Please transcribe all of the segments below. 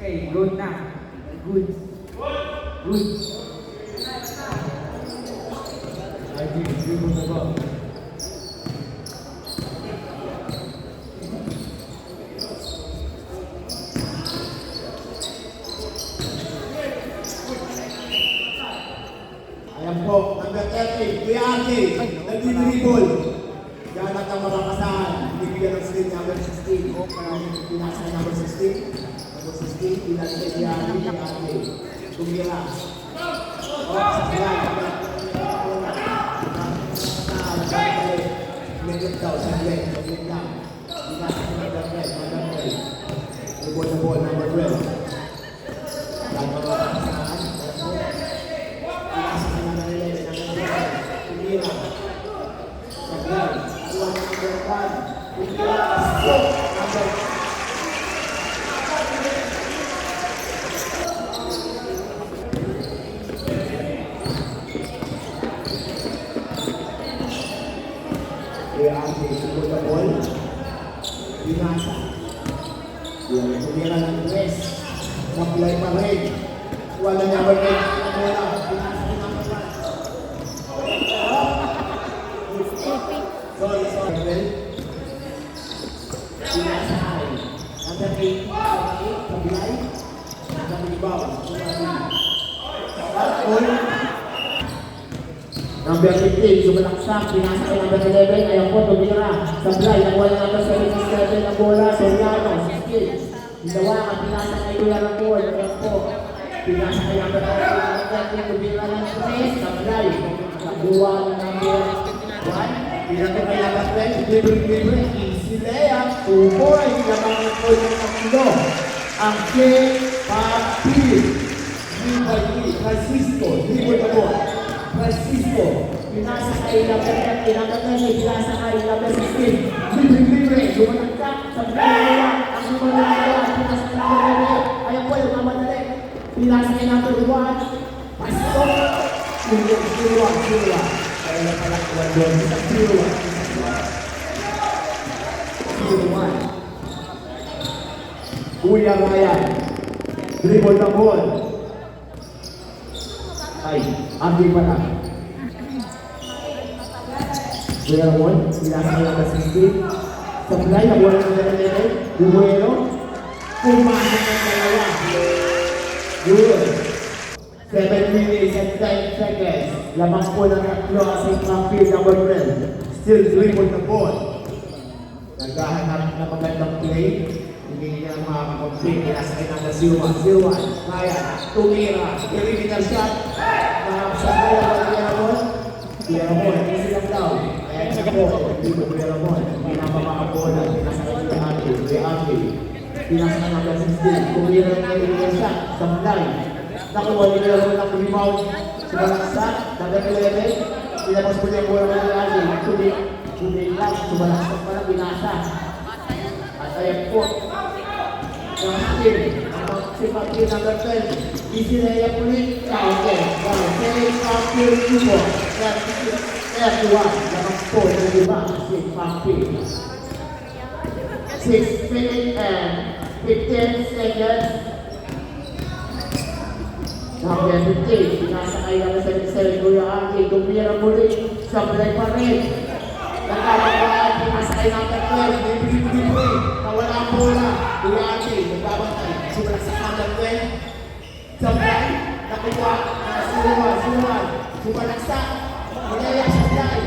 Okay, good na. Good. Good. I think dribble the ball. Ayan po, number 30, Kuya Ate, nag-dribble. Yan at ang marakasahan. Bibigyan ng screen number 16. Maraming pinasa ng number 16. Number 16, pinasa kay Kuya Ate, Kuya Ate. Tumira. O, sa kaya, Medyo daw, saglit, saglit lang. Pinasa ng number 12. Dribble na ball, number 12. Yan, marakasahan. Kuya Ate, sumod na ball. Binasa. Yan, tumira ng press. Supply pa rin. Wala niya ba rin? Wala. Binasa ng number 1. Sorry. Binasa ay. Number 8. Sablay. Number 12. Number 15, sumalaksak, pinasa kay number 11, ayaw po, tumira. Sablay, nakuha ng number 77 na bola, Soriano, 16. Ginawa ka, pinasa kay Kuya Ramon, ayaw po. Pinasa kay number 13, tumira ng 3, Sablay. Nakuha ng number 1, pinasa kay number 20, libre, easy layup, 2 points, lamang ng po ng tatlo. Ang K-Papi, Francisco, libre na po. Francisco, pinasa kay number 10, pinasa kay number 16. Libre, sumanagsak, sa pinagawa, ang sumanagawa, pinasa kay number 11. Ayan po yung mamadali. Pinasa kay number 1. Pasok. Zero. Kaya na pala kuwan doon. Zero. 0-1. Kuya Ryan. Dribble na ball. Ay, abdi pa na. Kuya Ramon, pinasa kay number 16. Sablay, nabuha ng number 11. Bumuelo. Pumasok ng dalawa. Good. 7 minutes and 10 seconds. Lamang po ng tatlo ang St. Matthew number 12. Still dribble the ball. Naghahanap na magandang play. Hindi niya makakapag-play. Pinasa kay number 0-1. Kaya, tumira. Iriginal shot. Sa kaya ba Kuya Ramon? Kuya Ramon, hindi silang daw. Kaya siya po, hindi ko Kuya Ramon. Hindi na makakabola. Pinasa kay Kuya Ate. Kuya Ate. Pinasa kay number 16. Tumira na iriginal shot. Sablay. Nakuha ni Kuya Ramon ng rebound. Sumalaksak. Number 11. Pinapos po niya Kuya Ramon ng Ate. Tumilak. Sumalaksak pa na pinasa. At ayan po. Si Papi number 12. Easy na yan ulit. Okay. Say Papi Rubo. F1. Lamang po na iba. Si Papi. 6 minutes and 15 seconds. Number 15. Pinasa kayo naman sa Excel. Kuya Ate. Tumira muli. Sablay pa rin. Nagkakabaan. Pinasa kayo number 12. Libre. Nawala ang bola. Kuya Ate. Nagbabantay. Sumalas sa number 12. Sablay. Nakuha. Suman. Sumalaksak. Nilaya sa Sablay.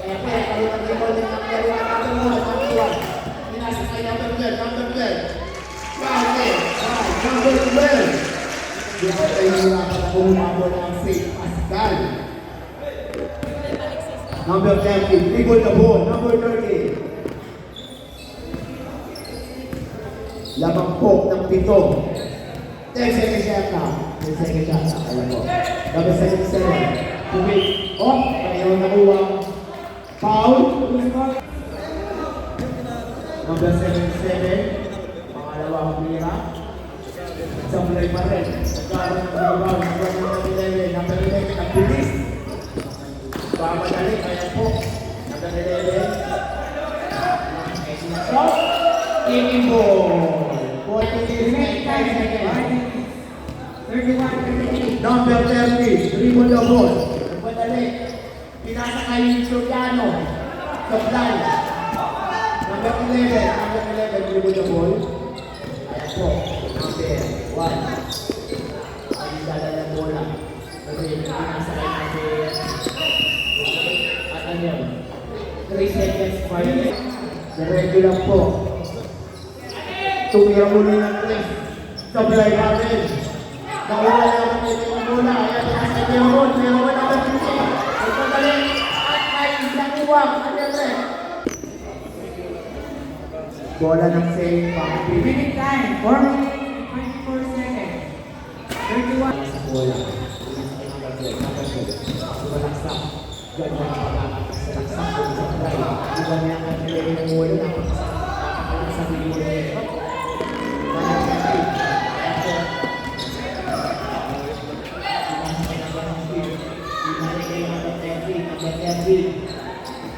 Kaya kayo nag-ibon ng number 1. Pinasa kayo number 12. Number 12. Number 12. Kaya tayo nila para bumabol ang St. Pascal. Number 30, dribble the ball. Number 30. Lamang po ng 7. 10 seconds shot na. 10 seconds shot na. Alam mo. Number 77. Pumit. Oh, ayaw nakuha. Foul. Number 77. Pangalawang pira. Sablay pa rin. Nagkaroon ng rebound. Number 11. Nagbilis. Papadali. Ayan po. Number 11. Stop. Taking ball. 40 Remaining time, 31-38. Number 30, dribble the ball. Nagpadali. Pinasakay yung Soriano. Supply. Number 11, dribble the ball. Ayan po, number 1. Ang dadala ng bola. Kasi pinasakay natin. At ano yun? 3 seconds pa yun. Diretso lang po. Tumira muli ng 3. Supply pa rin. Nakawala naman ito yung bola. Ayan, pinasakay yung ball. Pero wala ka dito. Nagpadali. At ay isang iwag. Ano rin? Bola ng save. Remaining time, 4 minutes and 24 seconds. 31. Sa bola. Sumalaksak. Ganda na pala. Salaksak ko sa fly. Iba niya ang nilagay ng bola. Napakasak yung bola.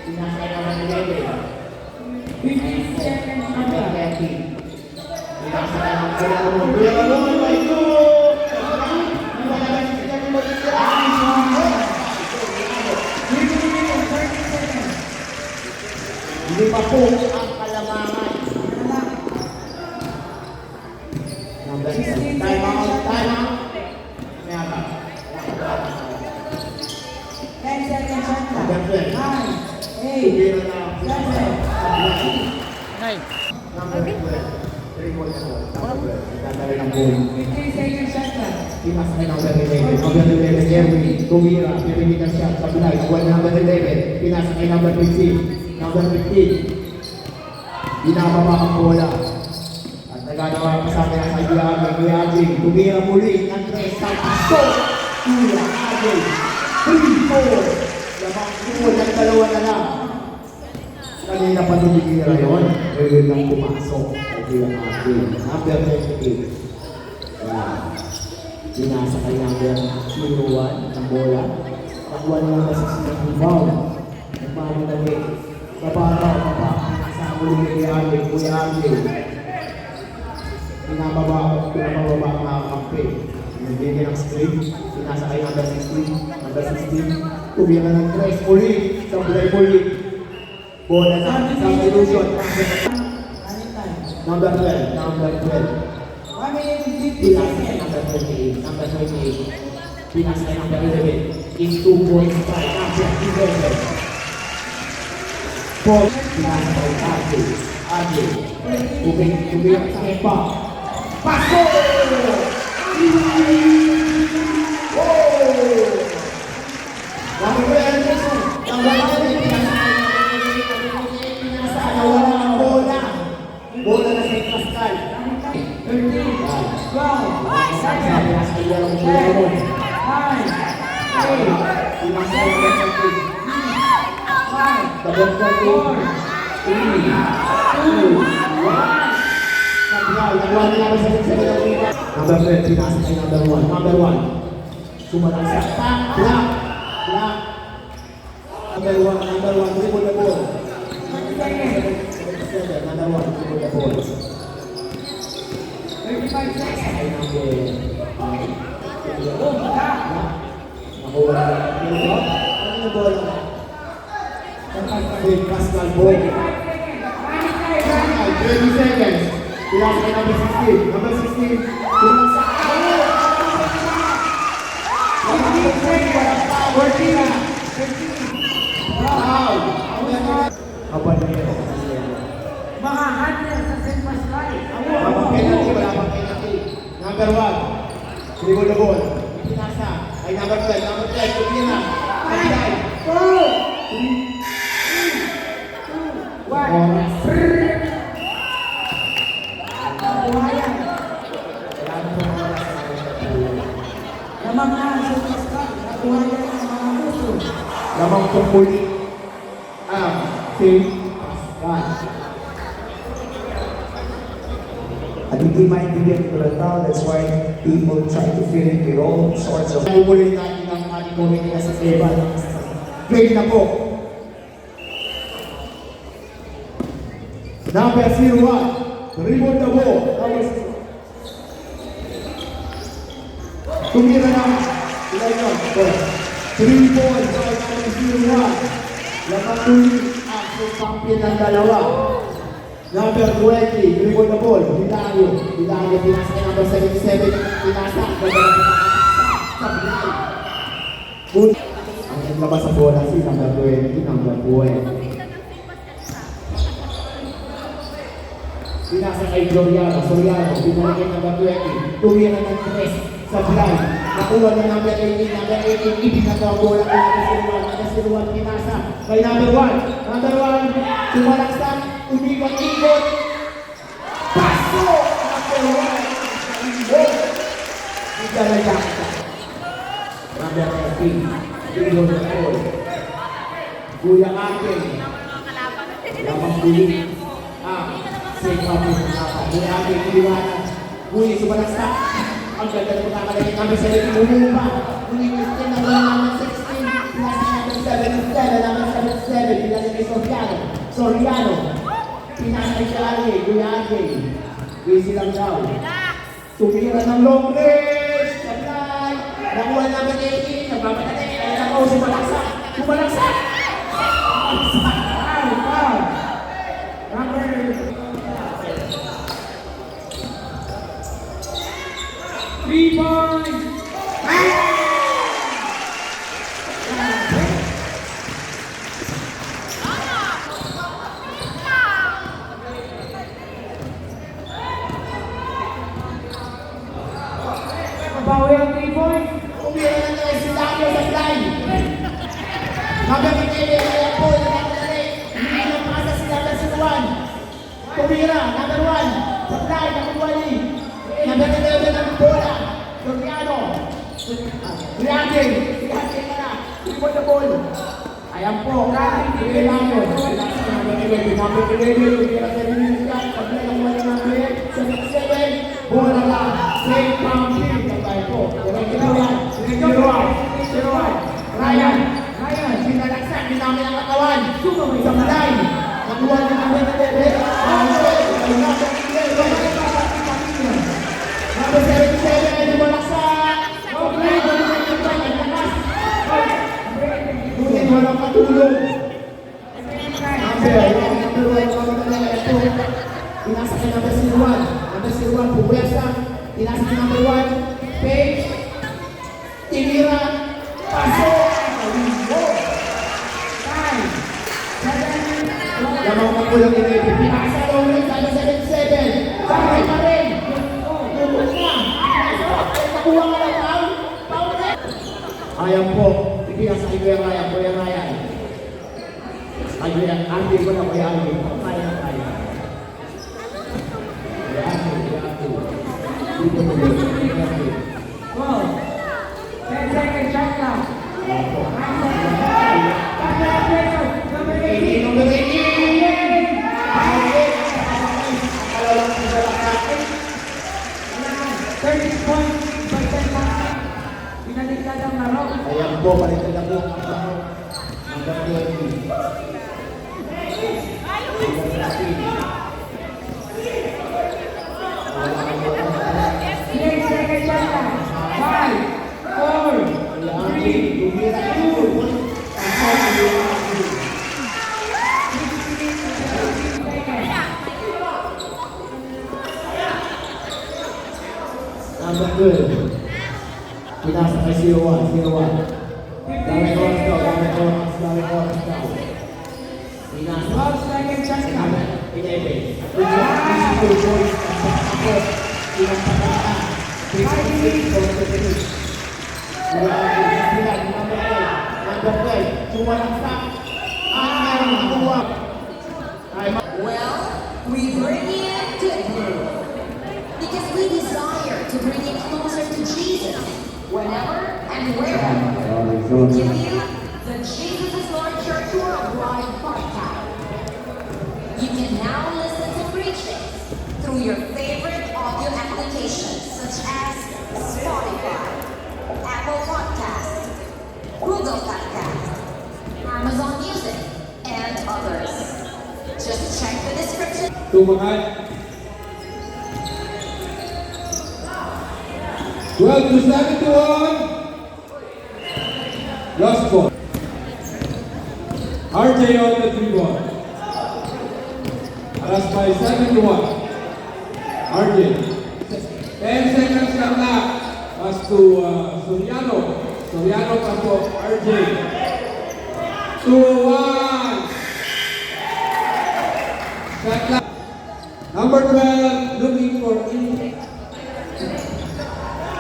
Pinasay naman ni Lele. 15 seconds Number under. 30. Pinasay naman ni Lele. Kuya Ramon, may ito! Hindi pa po ang kalamangan. Number 6. Time out. Time out. Meron. 10 seconds under. Number 12. 9, 8, Tumira na. 7. Number 12. 3 points po. Number 12. Dadali ng boom. 15 seconds under. Pinasakay ng number 11. Number 11, Jeremy. Tumira. Pinipita siya. Sablay. Nakuha ng number 11. Pinasakay number 15. Number 15. Binababa ang bola. At nagagawa pa sa akin ang Kuya Aging. Tumira muli. Andres Santos. Kuya Aging. 3-4. Lamang kuwan ng dalawa na lang. Kanina pa tumigil yun. Ngayon lang pumasok. Kuya Aging. Number 28. Yan. Binasakay number 01 ng bola. Nakuha niya ang basis ng rebound. Nagmano na rin. Baba. Sa muli ni Kuya Aging. Pinababa ang mga kampi. Nagbigay ng screen. Pinasakay number 16. Number 16. Tumira ng 3. Muli. Sablay muli. Bola na. Substitution. Number 12. Number 12. 1 minute and 50 Pinasakay seconds. number 28. Number 28. Pinasakay number 11. Is 2 points by number 11. Paul. Pinasakay Aging. Tumira sa kepa. Pasok! Number 11. Number 11. Pinasakay nawala ang bola. Bola na sa Pascal. 13, 12, 7, Number 12, pinasakay number 1. Number 1. Sumalaksak. Block. Number 1, dribble the ball. Number 1, dribble the ball. 35 seconds. Ay number 5. Boom, back. Nakuha na. Ano yung bola? Pascal ball. 25 seconds. 20 seconds. Pinasakay number 16. Number 16. Sumalaksak. 15 seconds. 14, 15. Wow! Habang na yun. Mga handler sa St. Pascal. Wala pang penalty, wala pang penalty. Number 1. Dribble the ball. Pinasa. Ay number 12. Number 12. Tumira. Pagday. 1. Buhayan. Wala na pong oras. Lamang na ang St. Pascal. Buhayan ang mga puso. Lamang pong muli. Si Pascal. At hindi maintindihan ko lang tao, that's why people try to fill in with all sorts of... Muli natin ang ating committee sa Esteban. Game na po. Number 01. Dribble the ball. Tumira ng ilan yun? 3 points by number 01. Nakatuli ang champion ng dalawa. Number 20, dribble the ball, Hilario. Hilario, pinasa kay number 77, pinasa. Sa bilay. Ang naglabas sa bola si number 20, number 12. Pinasa kay Soriano, pinasa kay number 20. Tumira ng 3 sa bilay. Nakuha ng number 18, ibinato ang bola kay number 01, pinasa kay number 1. Number 1, sumalaksak, umikot-ikot. Pasok! Number 1, bigyan na jakta. Number 13, dribble the ball. Kuya Ate, lamang buli. Safe up yung laban. Kuya Ate, iliwanan. Kuya, sumalaksak. Ang ganda ng pagkakalagay namin sa rin, umupa. Ulitin na naman 16, pinasa namin 7-7, namin 7-7, pinasa kay Soriano. Pinasa kay Ate, Kuya Ate. Easy lang daw. Tumira ng long range, sablay. Nakuha namin 18, nagpapadali. Ay, ako, sumalaksak. Sumalaksak! Foul! Number 3 points! Mabawi ang 3 points. Umira na tayo si Daniel sa line. Magpapitili ang po, nagpapitili. Hindi na pasa si number 1. Tumira, number 1. Sa line, nakuha ni. Number 11 ang bola. Soriano. Riante ka na. Dribble the ball. Ayan po. Ilano. Number 11. Pagkala mo na number 7. Bola lang. Safe pumping. Tatay po. Ryan. Sinalaksak. Dinami ang katawan. Sa malay. Nakuha ng number 11. Number 77 ay lumalaksak. Ngunit walang katulong. Pinasa kay number 01. Number 01, puwersa. Pinasa kay number 1. Page. Tinira. Pasok. Lamang na po lang ini. Pinasa long range. Number 77. Sabay pa rin. Tulog na. Nakuha ka lang daw. Ayan po. Ipinasa kay Kuya Ryan. Kuya Ryan. Kuya Ate ko na Kuya Ate. Kaya na tayo. Kuya Ate. Dito mo ba? Kuya Ate. Wow. 10 seconds shot clock. Ayan po. Number 18. Number 18. Akala lang po sa lakak. 30 points by 10 points. Pinaligtad ang laro. Ayan po. Baliktad na po ang laro. Number 20. Number 13. 8 seconds shot clock. 5, 4, 3, 2, Number 12. Pinasa kay 01. Dami oras daw. Pinasa. 12 seconds shot clock. Pinebe. Pinasa points. Pinasa. Number 12. Sumalaksak. Ang nakuha. Well, we bring in good news. Because we desire to bring you closer to Jesus whenever and wherever. We give you the Jesus is Lord Church Worldwide podcast. You can now listen to preachings through your favorite audio applications such as Spotify, Apple Podcasts, Google Podcasts, Amazon Music, and others. Just check the description. Tumakat. 12 to 71. Last ball. RJ on the 3 ball. Aras by 71. RJ. 10 seconds lang na. Pass to Soriano. Soriano pass to RJ. 2-1. Shot clock. Number 12 looking for in.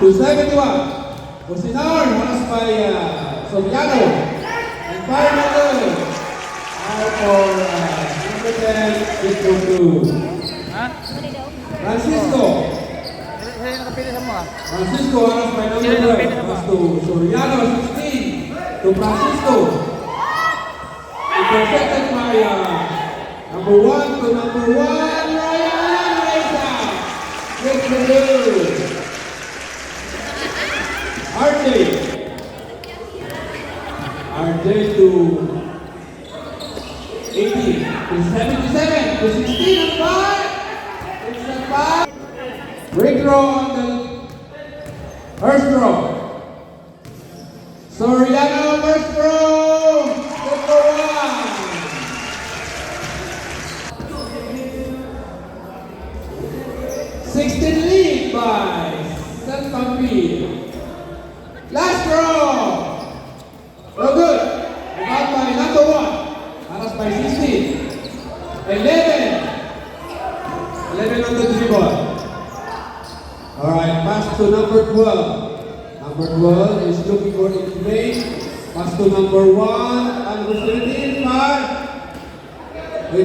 To 71. Bosinar, pass by Soriano. And final out for number 10, Victor Cruz. Francisco. Francisco, pass by number 12. Pass to Soriano, 16. To Francisco. Intercepted by number 1 to number 1. Ryan Reza. Victor Cruz. RJ to 18 to 77 to 16 and 5. It's a 5. Break throw on the first throw. Soriano first throw. Good for 1. 16 lead by San Pampil. Last throw. No good. Rebound by number 1. Aras by 16. 11. 11 on the dribble. Alright, pass to number 12. Number 12 is looking for it today. Pass to number 1. Number 17. 5.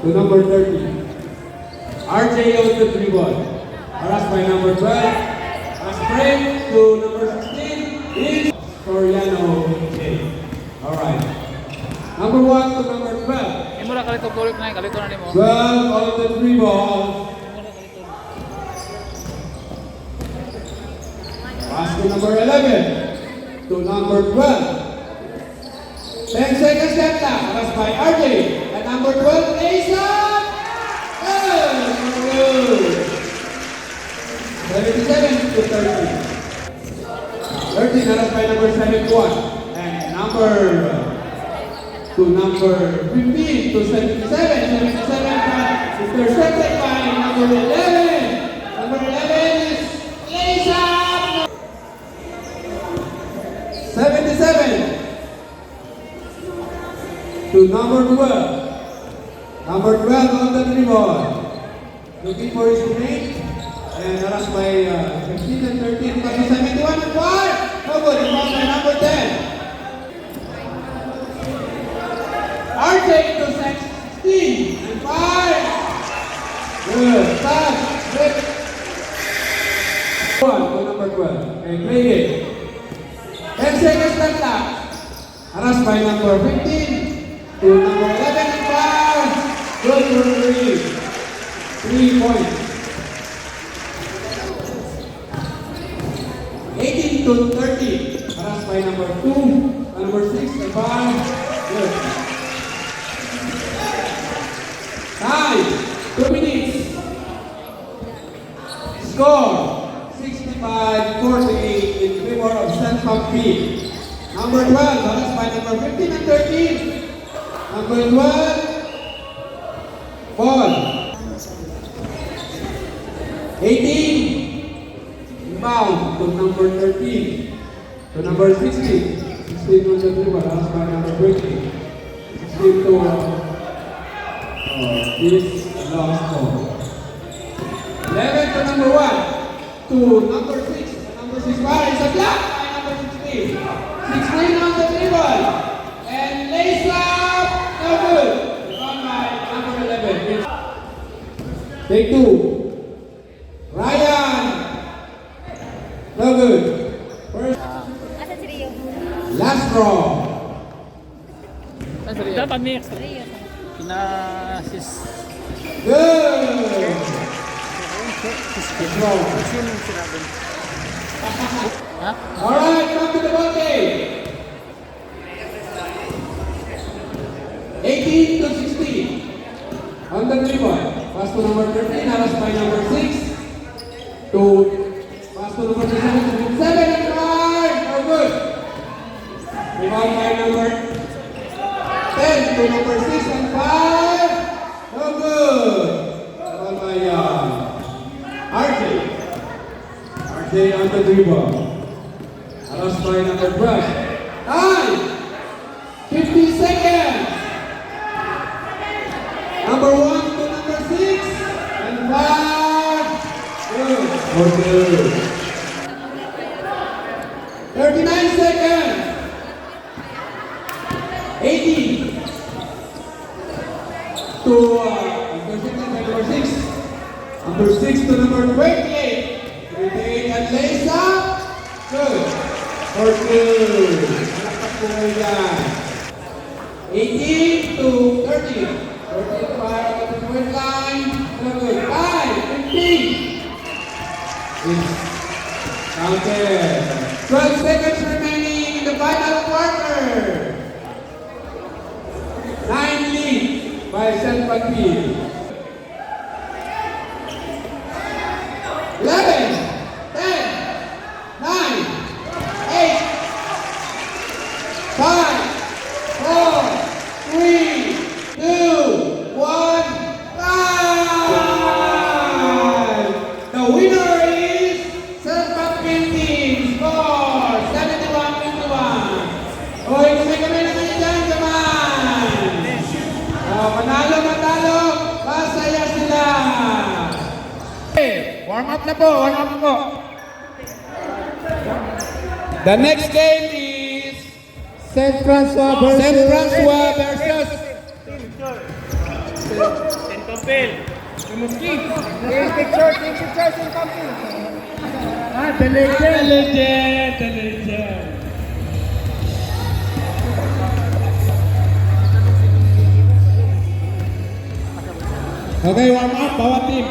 To number 13. RJ on the dribble. Aras by number 12. Pass break to number 16 is Soriano. Alright. Number 1 to number 12. Imo ra kalito tulik na kalito na nimo. 12 on the 3 balls. Pass to number 11. To number 12. 10 seconds left now. Pass by RJ. At number 12, Asan. Good. 77 to 13. 13 aras by number 71. And number to number 15 to 77. 77 is intercepted by number 11. Number 11 is Lisa. 77 to number 12. Number 12 on the dribble. Looking for his teammate. And aras by 15 and 13, pass to 71 and 5. No good, rebound by number 10. RJ to 16 and 5. Good, touch, break. 1 to number 12. Okay, play it. 10 seconds left now. Aras by number 15 to number 11 and 5. Good for 3 points. 18 to 30. Paras by number 2, number 6, and 5. Good. Time. 2 minutes. Score. 65-48 in favor of San Pampil. Number 12. Paras by number 15 and 13. Number 12. Ball. 18. Rebound to number 13. To number 16. 16 on the dribble. That's by number 20. 16 to this last ball. 11 to number 1. To number 6. Number 6 is a block by number 16. 16 on the dribble. And lace up. No good. Rebound by number 11. Take 2. Ryan. No good. First. Last draw. Dapat mix. Kina sis. Good. Draw. Ha? Alright, come to the ball game. 18 to 16. On the dribble. Pass to number 13. Aras by number 6. To pass to to number 7 and 5. No good. Rebound by number 10 to number 6 and 5. No good. Rebound by RJ. RJ on the dribble. Lost by number 12. 50 seconds. Number 1 to number 6 and 5. Good. Okay. 39 seconds. 80 to number 6. Number 6 to number 28. 28 and Lisa. Good. 14. Malakpak po kayo dyan. 18 to 30. 35 at the point line. Good. 5, 15. Counted. 12 seconds remaining in the final quarter. 9 lead by San Pagpil. 11, 10, 9, 8, 5, 4, 3, 2, 1, 5! The winner is San Pagpil team. Score 71-51. Hoy, kami na kayo dyan, kaman! Manalo, masaya sila! Warm up na po. The next game is Saint Francois versus Saint Francois versus the legend. the legend. Okay, warm up, bawat team.